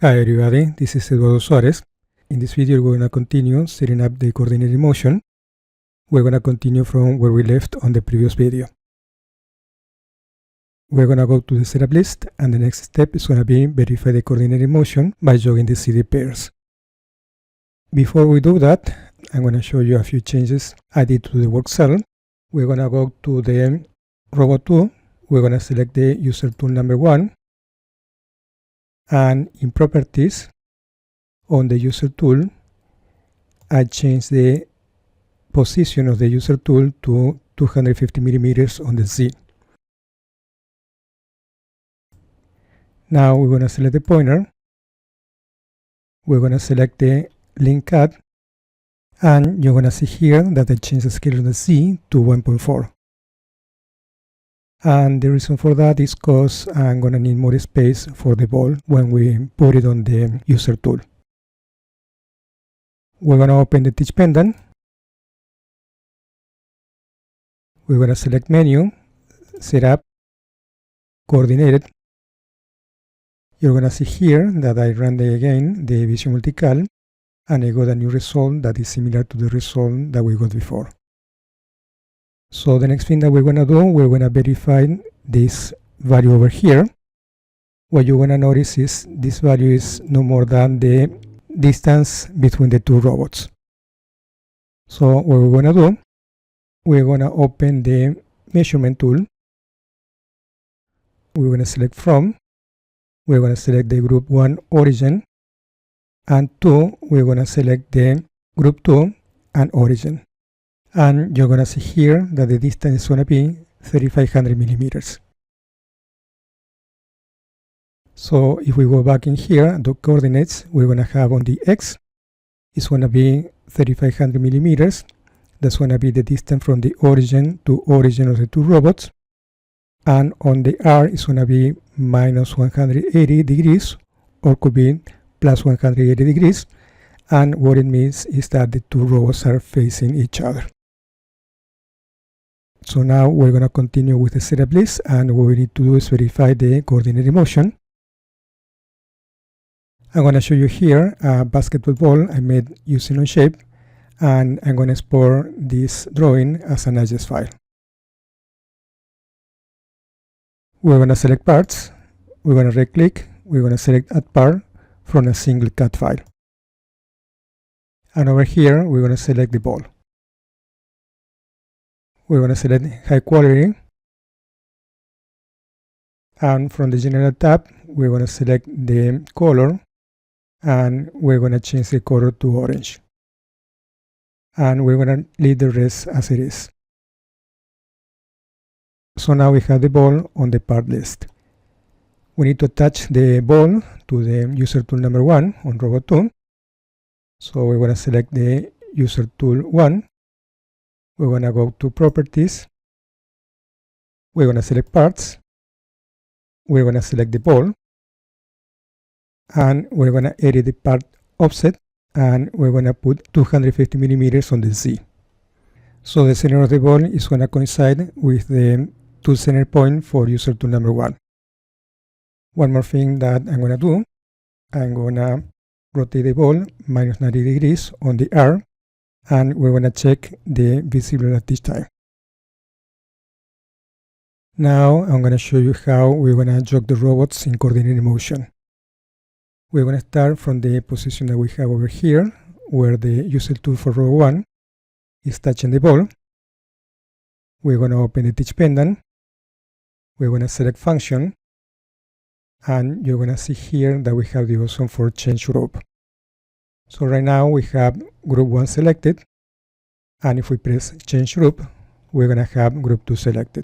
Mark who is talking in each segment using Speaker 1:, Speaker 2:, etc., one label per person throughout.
Speaker 1: Hi everybody, this is Eduardo Suarez. In this video we're going to continue setting up the coordinated motion. We're going to continue from where we left on the previous video. We're going to go to the setup list, and the next step is going to be verify the coordinated motion by jogging the CD pairs. Before we do that, I'm going to show you a few changes I did to the work cell. We're going to go to the robot tool. We're going to select the user tool number 1. And in properties, on the user tool, I changed the position of the user tool to 250 millimeters on the Z. Now we're going to select the pointer. We're going to select the link cut, and you're going to see here that I changed the scale of the Z to 1.4. And the reason for that is because I'm going to need more space for the ball when we put it on the user tool. We're going to open the teach pendant. We're going to select menu, setup, coordinated. You're going to see here that I ran again the Vision Multical, and I got a new result that is similar to the result that we got before. So the next thing that we're going to do, we're going to verify this value over here. What you're going to notice is this value is no more than the distance between the two robots. So what we're going to do, we're going to open the measurement tool. We're going to select from. We're going to select the group 1 origin. And 2, we're going to select the group 2 and origin. And you're going to see here that the distance is going to be 3500 millimeters. So if we go back in here, the coordinates we're going to have on the X is going to be 3500 millimeters. That's going to be the distance from the origin to origin of the two robots. And on the R is going to be minus 180 degrees, or could be plus 180 degrees. And what it means is that the two robots are facing each other. So now we're going to continue with the setup list, and what we need to do is verify the coordinated motion. I'm going to show you here a basketball ball I made using Onshape, and I'm going to export this drawing as an IGES file. We're going to select parts, we're going to right click, we're going to select add part from a single cut file. And over here we're going to select the ball. We're going to select high quality, and from the general tab we're going to select the color, and we're going to change the color to orange, and we're going to leave the rest as it is. So now we have the ball on the part list. We need to attach the ball to the user tool number 1 on robot tool. So we're going to select the user tool 1. We're going to go to properties. We're going to select parts. We're going to select the ball. And we're going to edit the part offset. And we're going to put 250 millimeters on the Z. So the center of the ball is going to coincide with the tool center point for user tool number 1. One more thing that I'm going to do, I'm going to rotate the ball minus 90 degrees on the R. And we're going to check the visible lattice time. Now I'm going to show you how we're going to jog the robots in coordinated motion. We're going to start from the position that we have over here, where the user tool for robot 1 is touching the ball. We're going to open the teach pendant. We're going to select function. And you're going to see here that we have the option for change group. So right now we have group 1 selected, and if we press change group, we're going to have group 2 selected.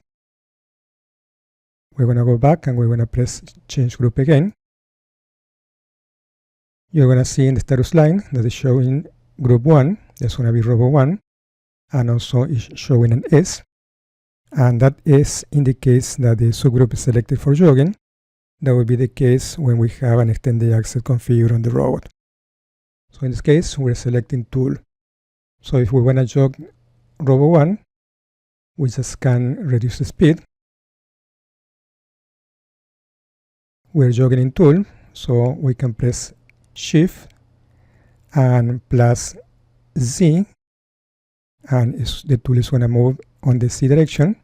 Speaker 1: We're going to go back and we're going to press change group again. You're going to see in the status line that is showing group 1, that's going to be robot 1, and also is showing an S, and that S indicates that the subgroup is selected for jogging. That will be the case when we have an extended access configured on the robot. So in this case, we're selecting tool. So if we want to jog robot 1, we just can reduce the speed. We're jogging in tool, So we can press Shift and plus Z, and the tool is going to move on the Z direction.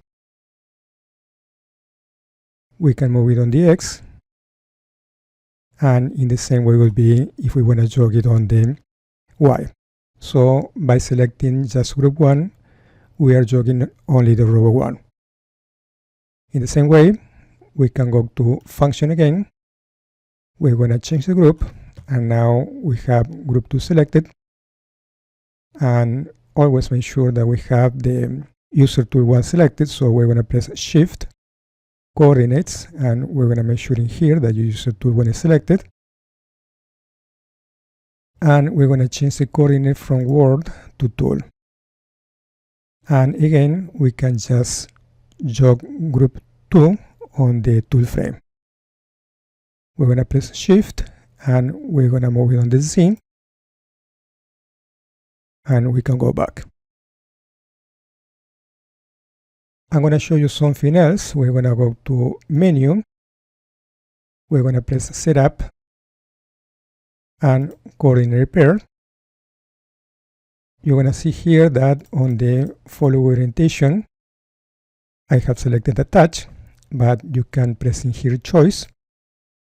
Speaker 1: We can move it on the X, and in the same way will be if we want to jog it on the Y. So by selecting just group 1, we are jogging only the robot 1. In the same way, we can go to function again. We're going to change the group, and now we have group 2 selected. And always make sure that we have the user tool 1 selected. So we're going to press Shift, coordinates, and we're going to make sure in here that user tool 1 is selected. And we're going to change the coordinate from word to tool. And again, we can just jog group 2 on the tool frame. We're going to press Shift, and we're going to move it on the Z, and we can go back. I'm going to show you something else. We're going to go to Menu. We're going to press Setup and Coordinate Pair. You're going to see here that on the follow orientation, I have selected Attach, but you can press in here Choice,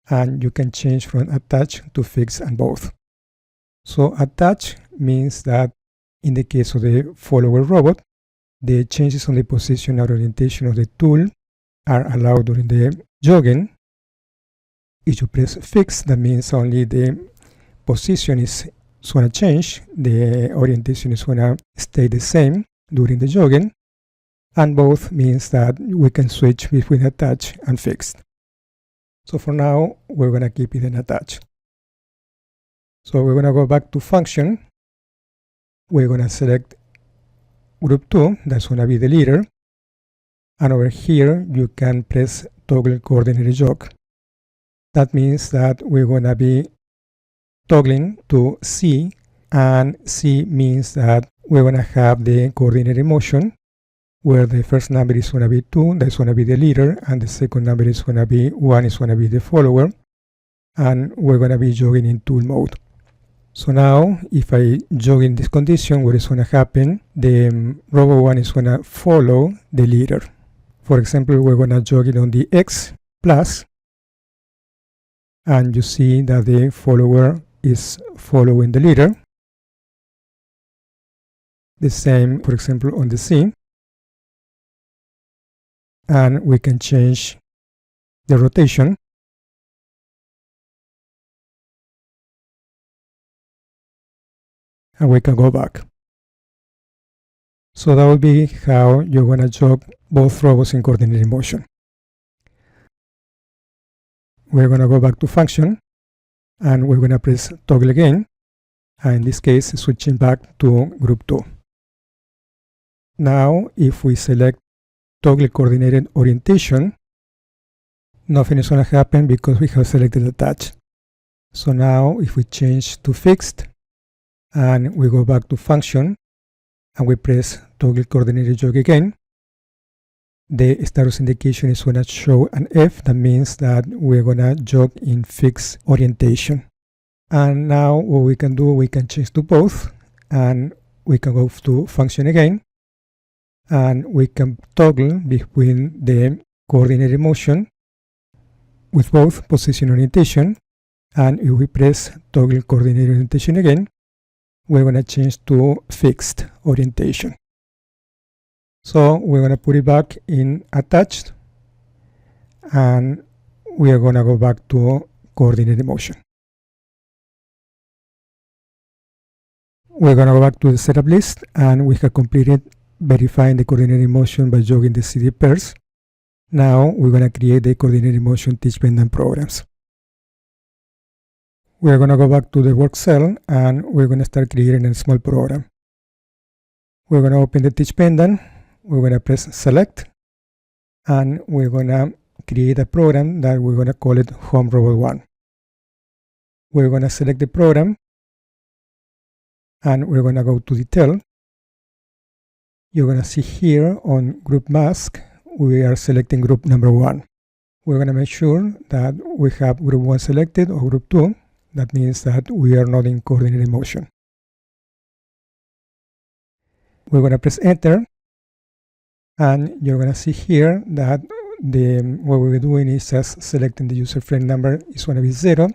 Speaker 1: and you can change from Attach to Fix and both. So Attach means that in the case of the follower robot, the changes on the position or orientation of the tool are allowed during the jogging. If you press Fix, that means only the position is going to change, the orientation is going to stay the same during the jogging, and both means that we can switch between Attach and Fixed. So for now, we're going to keep it in Attach. So we're going to go back to Function. We're going to select Group 2, that's going to be the leader. And over here, you can press Toggle Coordinated Jog. That means that we're going to be toggling to C, and C means that we're going to have the coordinated motion, where the first number is going to be 2, that's going to be the leader, and the second number is going to be 1, is going to be the follower, and we're going to be jogging in tool mode. So now, if I jog in this condition, what is going to happen, the robot 1 is going to follow the leader. For example, we're going to jog it on the X plus, and you see that the follower is following the leader. The same, for example, on the Z. And we can change the rotation. And we can go back. So that will be how you're going to jog both robots in coordinated motion. We're going to go back to Function, and we're going to press Toggle again, and in this case switching back to Group 2. Now if we select Toggle Coordinated Orientation, nothing is going to happen because we have selected Attach. So now if we change to Fixed, and we go back to Function, and we press Toggle Coordinated Jog again, the status indication is going to show an F. That means that we're going to jog in fixed orientation. And now what we can do, we can change to both, and we can go to Function again, and we can toggle between the coordinated motion with both position orientation. And if we press Toggle Coordinated Orientation again, we're going to change to fixed orientation. So we're going to put it back in Attached, and we are going to go back to coordinated motion. We're going to go back to the setup list, and we have completed verifying the coordinated motion by jogging the CD pairs. Now we're going to create the coordinated motion teach pendant programs. We're going to go back to the work cell, and we're going to start creating a small program. We're going to open the teach pendant. We're going to press Select, and we're going to create a program that we're going to call it Home Robot 1. We're going to select the program, and we're going to go to Detail. You're going to see here on Group Mask, we are selecting group number 1. we're going to make sure that we have group 1 selected or group 2. That means that we are not in coordinated motion. We're going to press enter, and you're going to see here that what we're doing is just selecting the user frame number is going to be 0,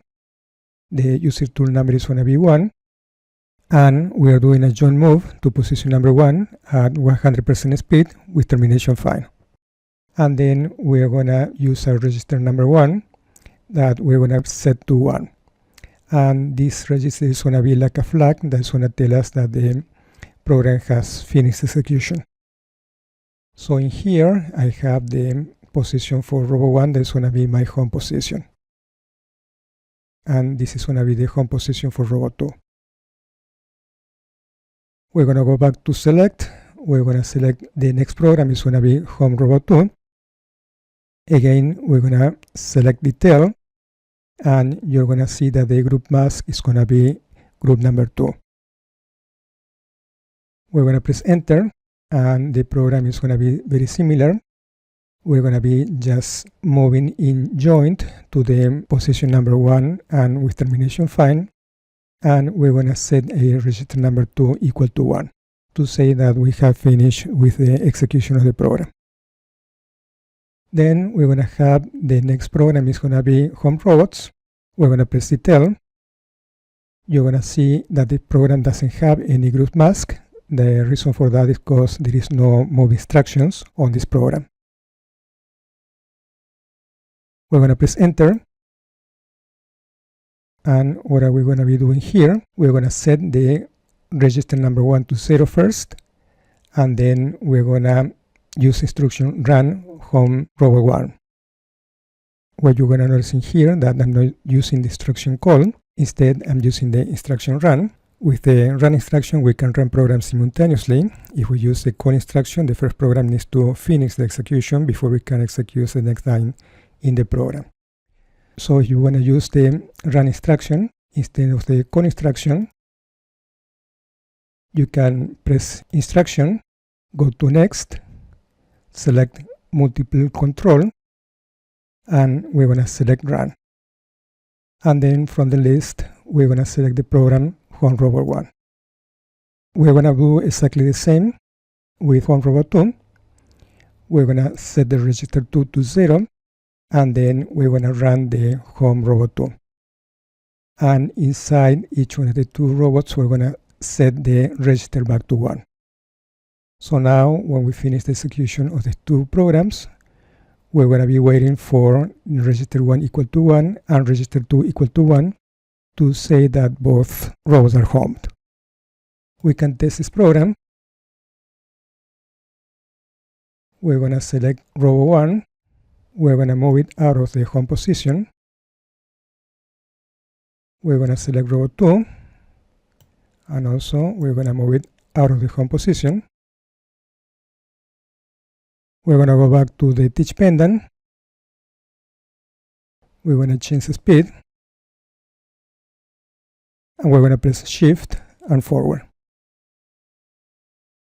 Speaker 1: the user tool number is going to be 1, and we are doing a join move to position number 1 at 100% speed with termination fine. And then we're going to use our register number 1 that we're going to set to 1. And this register is going to be like a flag that's going to tell us that the program has finished execution. So in here I have the position for Robo1 that's going to be my home position. And this is going to be the home position for Robo2. We're going to go back to select. We're going to select the next program is going to be home Robo2. Again, we're going to select detail, and you're going to see that the group mask is going to be group number 2. We're going to press enter, and the program is going to be very similar. We're going to be just moving in joint to the position number 1 and with termination fine, and we're going to set a register number 2 equal to 1 to say that we have finished with the execution of the program. Then we're going to have the next program is going to be home robots. We're going to press detail. You're going to see that the program doesn't have any group mask. The reason for that is because there is no move instructions on this program. We're going to press enter. And what are we going to be doing here? We're going to set the register number 1 to 0 first. And then we're going to use instruction run home Robo1. What you're going to notice in here that I'm not using the instruction call. Instead, I'm using the instruction run. With the run instruction, we can run programs simultaneously. If we use the call instruction, the first program needs to finish the execution before we can execute the next line in the program. So if you want to use the run instruction instead of the call instruction, you can press instruction, go to next, select multiple control, and we're going to select run. And then from the list, we're going to select the program Home Robot 1. We're going to do exactly the same with Home Robot 2. We're going to set the register 2 to 0, and then we're going to run the Home Robot 2. And inside each one of the two robots, we're going to set the register back to 1. So now, when we finish the execution of the two programs, we're going to be waiting for register 1 equal to 1 and register 2 equal to 1 to say that both robots are homed. We can test this program. We're going to select Robo 1. We're going to move it out of the home position. We're going to select Robo 2. And also, we're going to move it out of the home position. We're going to go back to the teach pendant. We're going to change the speed. And we're going to press shift and forward.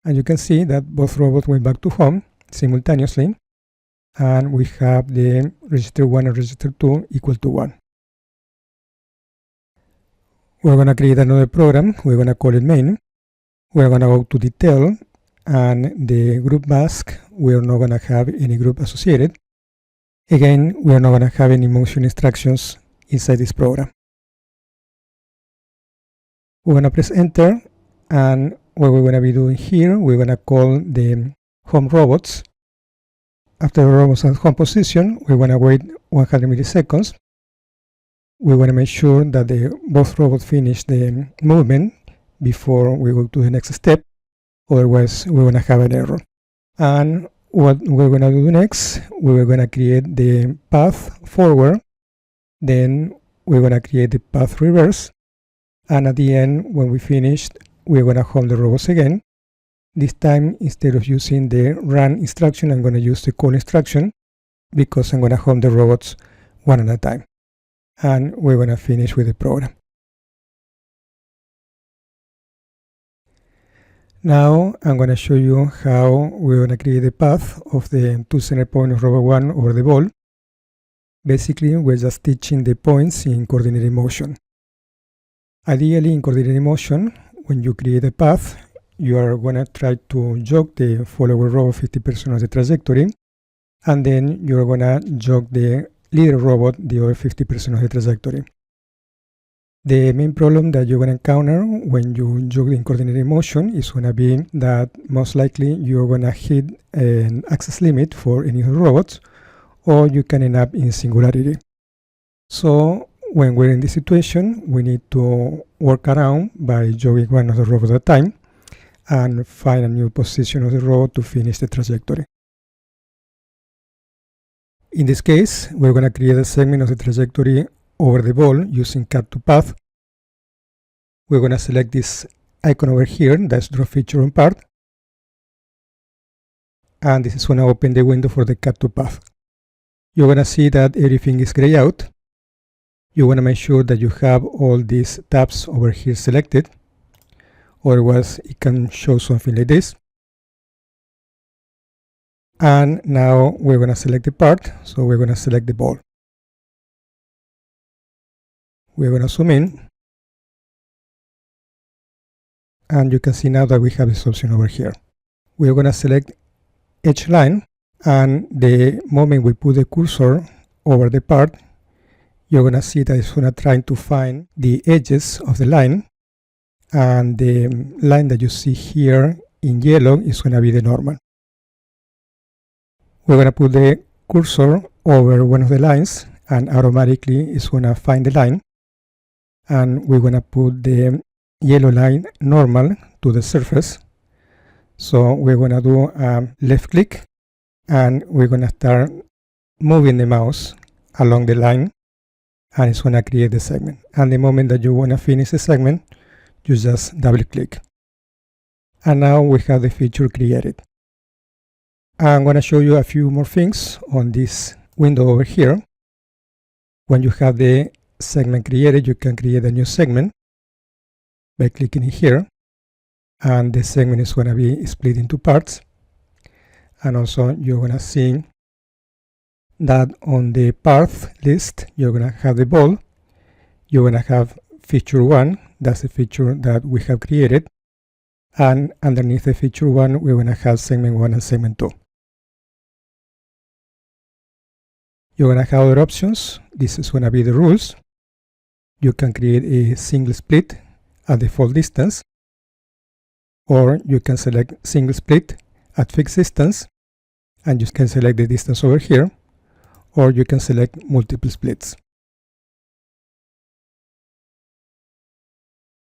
Speaker 1: And you can see that both robots went back to home simultaneously. And we have the register 1 and register 2 equal to 1. We're going to create another program. We're going to call it main. We're going to go to detail, and the group mask, we're not going to have any group associated. Again, we're not going to have any motion instructions inside this program. We're going to press enter, and what we're going to be doing here, we're going to call the home robots. After the robots at home position, we're going to wait 100 milliseconds. We want to make sure that both robots finish the movement before we go to the next step. Otherwise, we're going to have an error. And what we're going to do next, we're going to create the path forward. Then we're going to create the path reverse. And at the end, when we finished, we're going to home the robots again. This time, instead of using the run instruction, I'm going to use the call instruction because I'm going to home the robots one at a time. And we're going to finish with the program. Now I'm going to show you how we're going to create the path of the two center point of Robot 1 over the ball. Basically, we're just teaching the points in coordinated motion. Ideally, in coordinated motion, when you create a path, you are going to try to jog the follower robot 50% of the trajectory, and then you're going to jog the leader robot the other 50% of the trajectory. The main problem that you're going to encounter when you jog in coordinated motion is going to be that most likely you're going to hit an access limit for any of the robots, or you can end up in singularity. So when we're in this situation, we need to work around by jogging one of the robots at a time and find a new position of the robot to finish the trajectory. In this case, we're going to create a segment of the trajectory over the ball using cut to path. We're going to select this icon over here, that's draw feature on part, and this is going to open the window for the cut to path. You're going to see that everything is gray out. You want to make sure that you have all these tabs over here selected, otherwise it can show something like this. And now we're going to select the part, so we're going to select the ball. We're going to zoom in, and you can see now that we have this option over here. We're going to select edge line, and the moment we put the cursor over the part, you're going to see that it's going to try to find the edges of the line, and the line that you see here in yellow is going to be the normal. We're going to put the cursor over one of the lines, and automatically it's going to find the line, and we're going to put the yellow line normal to the surface. So we're going to do a left click, and we're going to start moving the mouse along the line, and it's going to create the segment. And the moment that you want to finish the segment, you just double click. And now we have the feature created. I'm going to show you a few more things on this window over here. When you have the segment created, you can create a new segment by clicking here, and the segment is going to be split into parts. And also you're going to see that on the path list, you're going to have the ball, you're going to have feature 1, that's the feature that we have created, and underneath the feature 1, we're going to have segment 1 and segment 2. You're going to have other options. This is going to be the rules. You can create a single split at default distance, or you can select single split at fixed distance, and you can select the distance over here, or you can select multiple splits.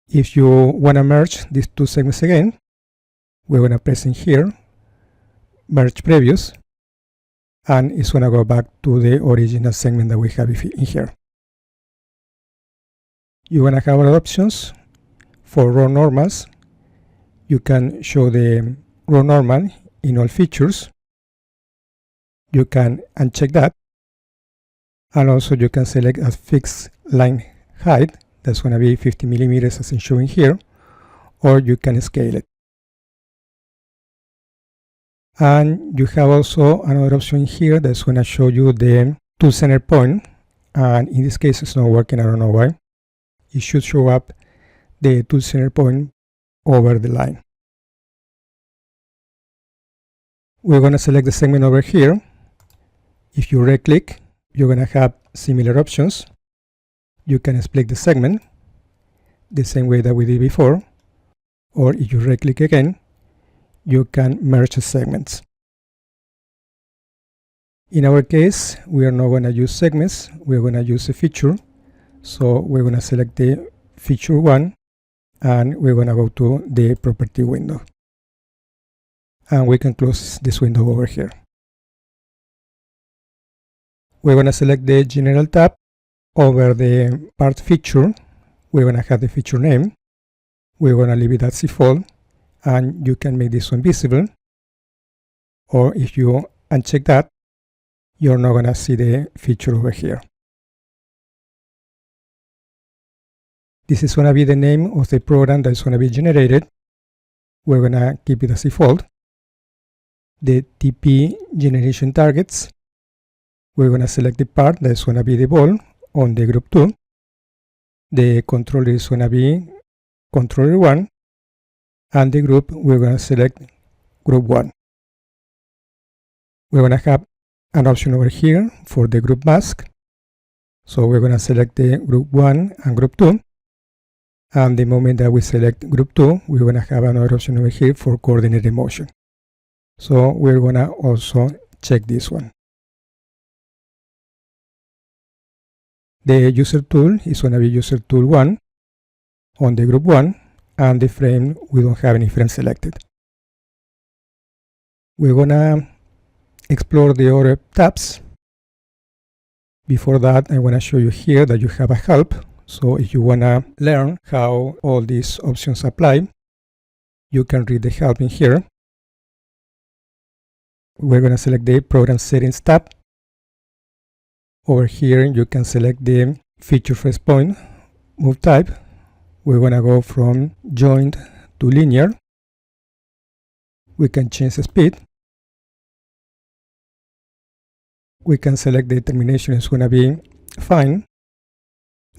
Speaker 1: If you want to merge these two segments again, we're going to press in here, merge previous, and it's going to go back to the original segment that we have in here. You're going to have other options. For row normals, you can show the row normal in all features. You can uncheck that, and also you can select a fixed line height, that's going to be 50 millimeters as in showing here, or you can scale it. And you have also another option here that's going to show you the tool center point, and in this case it's not working, I don't know why. It should show up the tool center point over the line. We're going to select the segment over here. If you right click, you're going to have similar options. You can split the segment the same way that we did before, or if you right click again, you can merge the segments. In our case, we are not going to use segments, we're going to use a feature. So we're going to select the feature 1, and we're going to go to the property window. And we can close this window over here. We're going to select the general tab. Over the part feature, we're going to have the feature name. We're going to leave it as default, and you can make this one visible. Or if you uncheck that, you're not going to see the feature over here. This is going to be the name of the program that's going to be generated. We're going to keep it as default. The TP generation targets, We're going to select the part that's going to be the ball on the group 2. The controller is going to be controller 1, and the group, we're going to select group 1. We're going to have an option over here for the group mask. So we're going to select the group 1 and group 2. And the moment that we select group 2, we're going to have another option over here for coordinated motion. So we're going to also check this one. The user tool is going to be user tool 1 on the group 1, and the frame, we don't have any frame selected. We're going to explore the other tabs. Before that, I want to show you here that you have a help. So if you want to learn how all these options apply, you can read the help in here. We're going to select the Program Settings tab. Over here, you can select the Feature First Point Move Type. We're going to go from Joint to Linear. We can change the speed. We can select the termination is going to be fine.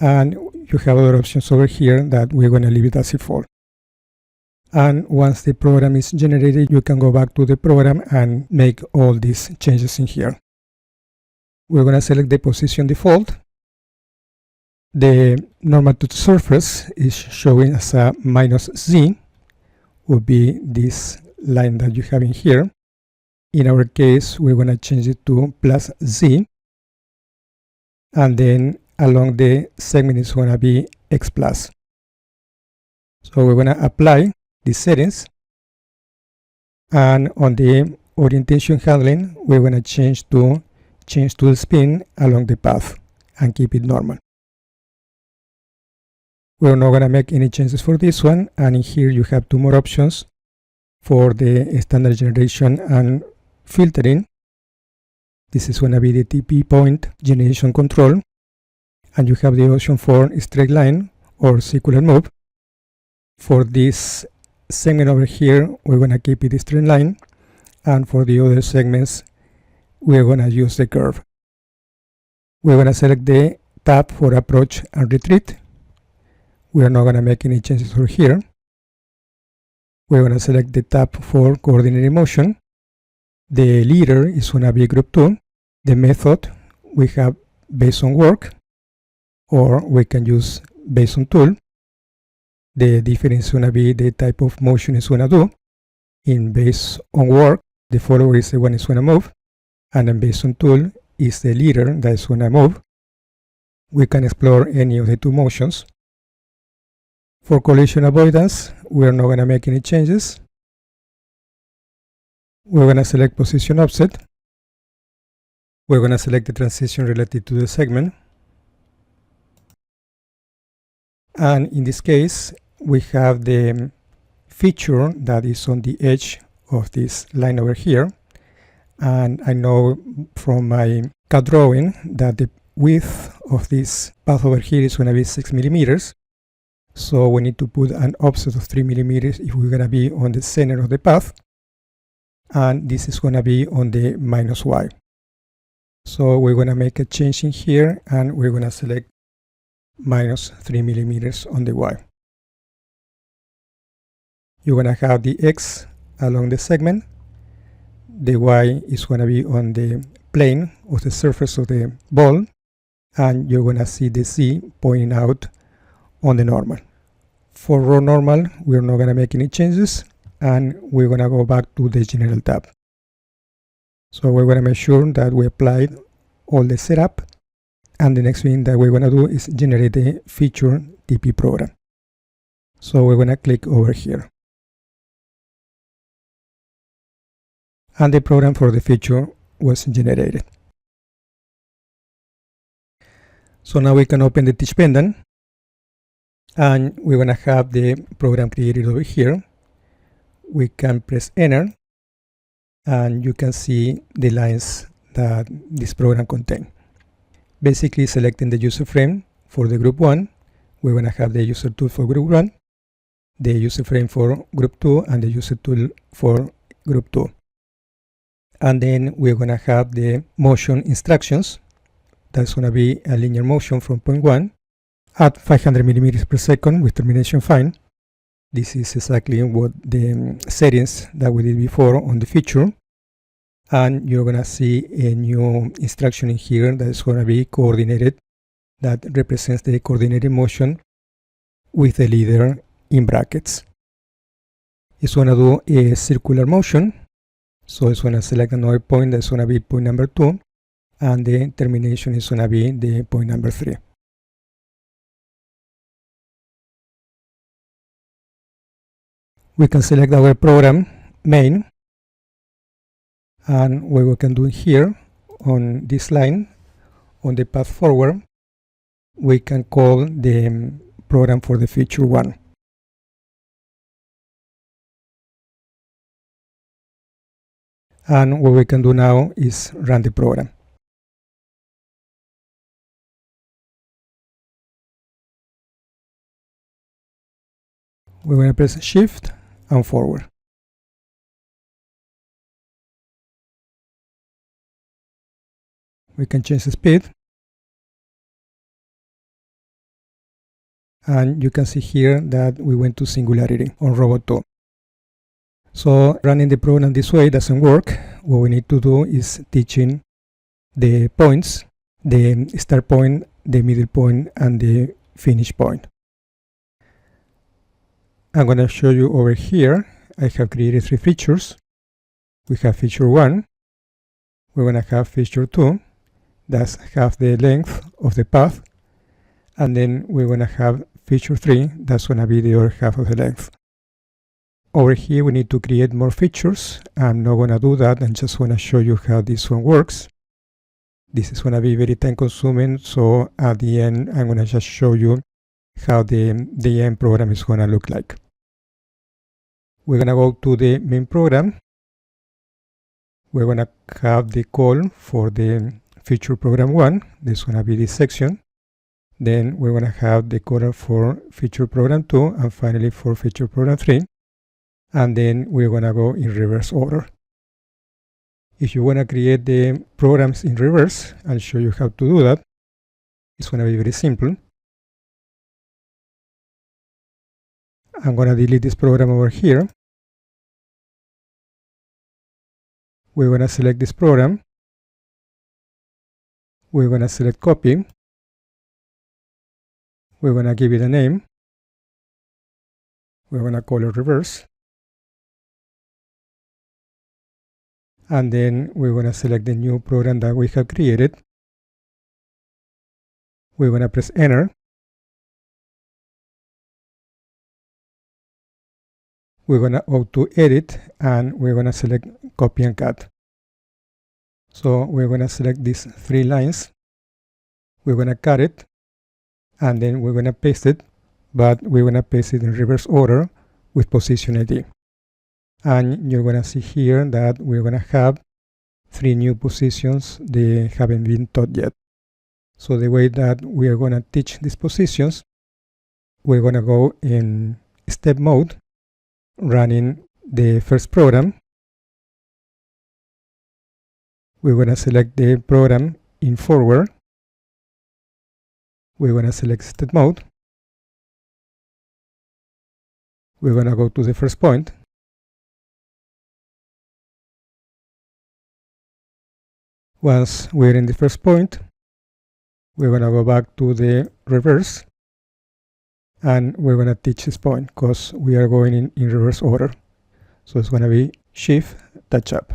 Speaker 1: And you have other options over here that we're going to leave it as default. And once the program is generated, you can go back to the program and make all these changes in here. We're going to select the position default. The normal to surface is showing as a -z, would be this line that you have in here. In our case, we're going to change it to +z. And then along the segment is going to be x+. So we're going to apply the settings. And on the orientation handling, we're going to change to spin along the path and keep it normal. We're not going to make any changes for this one. And in here you have two more options for the standard generation and filtering. This is going to be the TP point generation control. And you have the option for straight line or circular move. For this segment over here, we're going to keep it a straight line. And for the other segments, we're going to use the curve. We're going to select the tab for approach and retreat. We're not going to make any changes over here. We're going to select the tab for coordinated motion. The leader is going to be group 2. The method, we have based on work, or we can use based on tool. The difference is going to be the type of motion it's going to do. In based on work, the follower is the one it's going to move, and then based on tool is the leader that is going to move. We can explore any of the two motions. For collision avoidance, we're not going to make any changes. We're going to select position offset. We're going to select the transition related to the segment. And in this case, we have the feature that is on the edge of this line over here. And I know from my CAD drawing that the width of this path over here is going to be 6 millimeters. So we need to put an offset of 3 millimeters if we're going to be on the center of the path. And this is going to be on the -y. So we're going to make a change in here, and we're going to select -3 millimeters on the y. You're going to have the x along the segment. The y is going to be on the plane of the surface of the ball, and you're going to see the z pointing out on the normal. For raw normal, we're not going to make any changes, and we're going to go back to the general tab. So we're going to make sure that we applied all the setup, and the next thing that we're going to do is generate the feature TP program. So we're going to click over here. And the program for the feature was generated. So now we can open the teach pendant, and we're going to have the program created over here. We can press enter, and you can see the lines that this program contains. Basically selecting the user frame for the group 1, we're going to have the user tool for group 1, the user frame for group 2, and the user tool for group 2. And then we're going to have the motion instructions. That's going to be a linear motion from point 1 at 500 millimeters per second with termination fine. This is exactly what the settings that we did before on the feature. And you're going to see a new instruction in here that is going to be coordinated, that represents the coordinated motion with the leader in brackets. It's going to do a circular motion, so it's going to select another point that's going to be point number 2, and the termination is going to be the point number 3. We can select our program main, and what we can do here on this line, on the path forward, we can call the program for the feature 1. And what we can do now is run the program. We're going to press Shift and forward. We can change the speed. And you can see here that we went to singularity on robot 2. So running the program this way doesn't work. What we need to do is teaching the points, the start point, the middle point, and the finish point. I'm going to show you over here. I have created 3 features. We have feature 1. We're going to have feature 2. That's half the length of the path. And then we're going to have feature 3. That's going to be the other half of the length. Over here we need to create more features. I'm not going to do that. I'm just going to show you how this one works. This is going to be very time consuming, so at the end I'm going to just show you how the end program is going to look like. We're going to go to the main program. We're going to have the call for the feature program 1. This is going to be this section. Then we're going to have the caller for feature program 2, and finally for feature program 3. And then we're going to go in reverse order. If you want to create the programs in reverse, I'll show you how to do that. It's going to be very simple. I'm going to delete this program over here. We're going to select this program. We're going to select copy. We're going to give it a name. We're going to call it reverse. And then we're going to select the new program that we have created. We're going to press enter. We're going to go to edit, and we're going to select copy and cut. So we're going to select these 3 lines. We're going to cut it, and then we're going to paste it, but we're going to paste it in reverse order with position ID. And you're going to see here that we're going to have 3 new positions. They haven't been taught yet. So the way that we are going to teach these positions, we're going to go in step mode, running the first program. We're going to select the program in forward. We're going to select step mode. We're going to go to the first point. Once we're in the first point, we're going to go back to the reverse, and we're going to teach this point because we are going in reverse order. So it's going to be shift, touch up.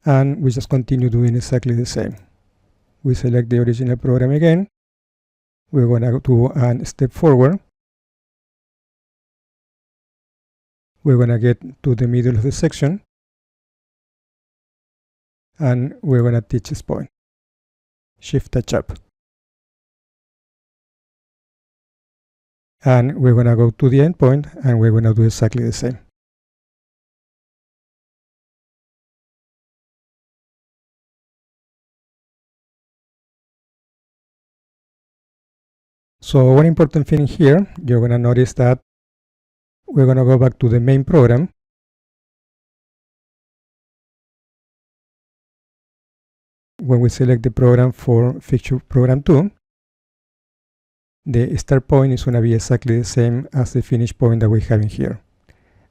Speaker 1: And we just continue doing exactly the same. We select the original program again. We're going to do a step forward. We're going to get to the middle of the section, and we're going to teach this point. Shift, touch up. And we're going to go to the end point, and we're going to do exactly the same. So one important thing here, you're going to notice that we're going to go back to the main program. when we select the program for feature program 2, the start point is going to be exactly the same as the finish point that we have in here.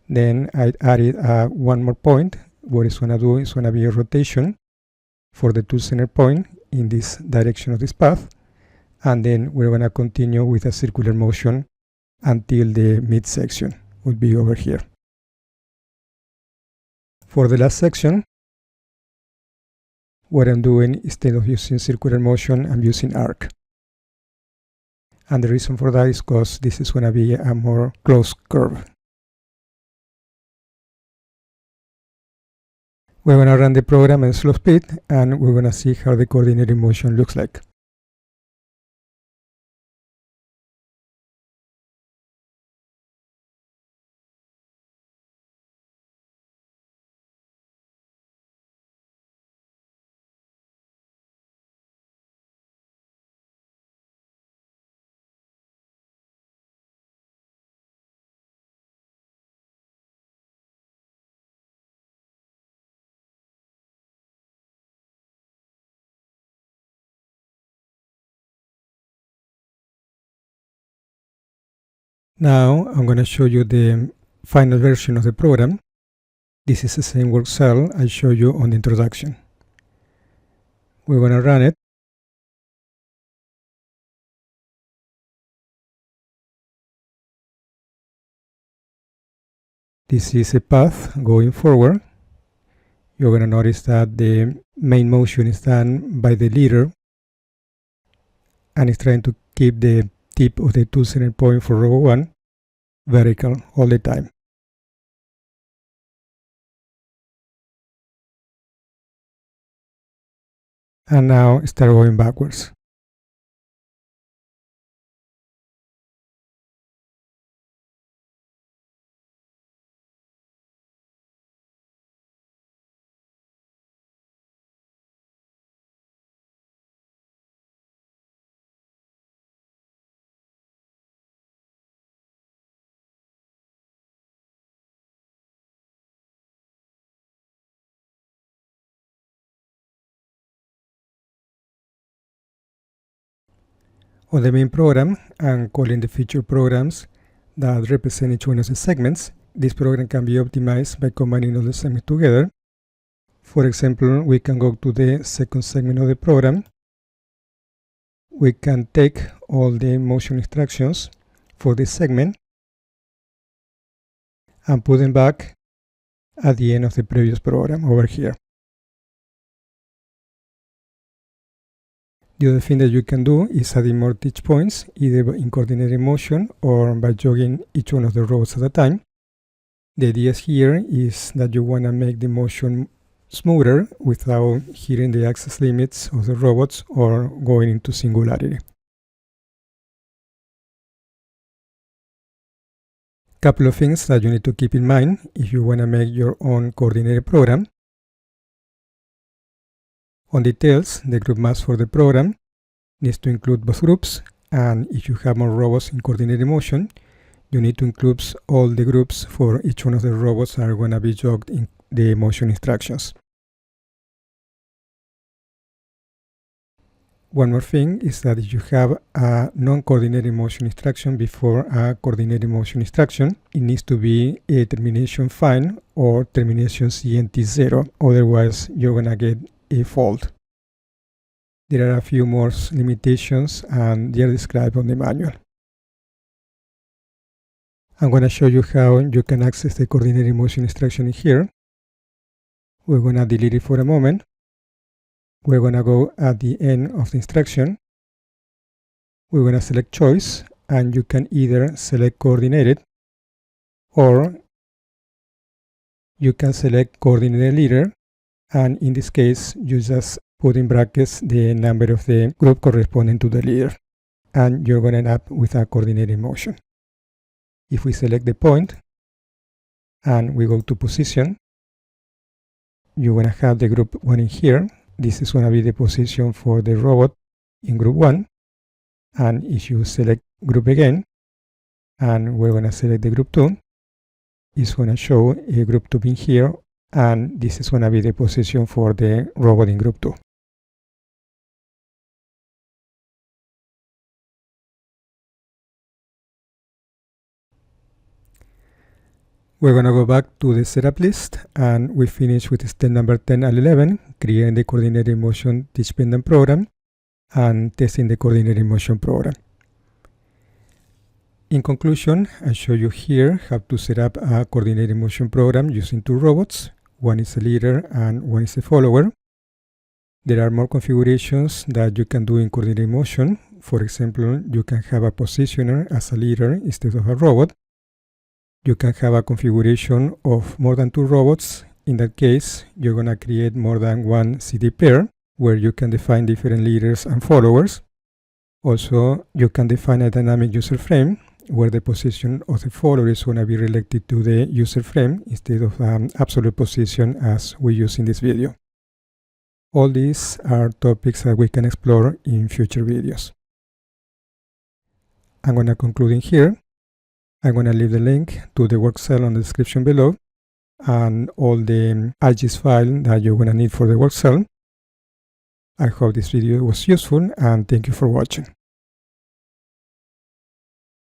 Speaker 1: Then I added one more point. What it's going to do is going to be a rotation for the tool center point in this direction of this path, and then we're going to continue with a circular motion until the midsection will be over here. For the last section, what I'm doing, instead of using circular motion, I'm using arc. And the reason for that is because this is going to be a more close curve. We're going to run the program at slow speed, and we're going to see how the coordinated motion looks like. Now I'm going to show you the final version of the program. This is the same work cell I showed you on the introduction. We're going to run it. This is a path going forward. You're going to notice that the main motion is done by the leader, and it's trying to keep the tip of the tool center point for row 1 vertical all the time. And now start going backwards. On the main program, I'm calling the feature programs that represent each one of the segments. This program can be optimized by combining all the segments together. For example, we can go to the second segment of the program. We can take all the motion instructions for this segment and put them back at the end of the previous program over here. The other thing that you can do is adding more teach points, either in coordinated motion or by jogging each one of the robots at a time. The idea here is that you want to make the motion smoother without hitting the axis limits of the robots or going into singularity. Couple of things that you need to keep in mind if you want to make your own coordinated program. On details, the group mask for the program needs to include both groups, and if you have more robots in coordinated motion, you need to include all the groups for each one of the robots that are going to be jogged in the motion instructions. One more thing is that if you have a non-coordinated motion instruction before a coordinated motion instruction, it needs to be a termination fine or termination CNT0, otherwise you're going to get a fault. There are a few more limitations, and they are described on the manual. I'm going to show you how you can access the coordinated motion instruction in here. We're going to delete it for a moment. We're going to go at the end of the instruction. We're going to select choice, and you can either select coordinated or you can select coordinated leader, and in this case you just put in brackets the number of the group corresponding to the leader, and you're going to end up with a coordinated motion. If we select the point and we go to position, you're going to have the group 1 in here. This is going to be the position for the robot in group 1. And if you select group again, and we're going to select the group 2, it's going to show a group 2 in here, and this is going to be the position for the robot in group 2. We're going to go back to the setup list, and we finish with step number 10 and 11, creating the coordinated motion teach pendant program and testing the coordinated motion program. In conclusion, I show you here how to set up a coordinated motion program using two robots. One is a leader and one is a follower. There are more configurations that you can do in coordinated motion. For example, you can have a positioner as a leader instead of a robot. You can have a configuration of more than two robots. In that case, you're going to create more than one CD pair where you can define different leaders and followers. Also, you can define a dynamic user frame where the position of the follower is going to be related to the user frame instead of absolute position as we use in this video. All these are topics that we can explore in future videos. I'm going to conclude in here. I'm going to leave the link to the work cell on the description below and all the ArcGIS file that you're going to need for the work cell. I hope this video was useful and thank you for watching.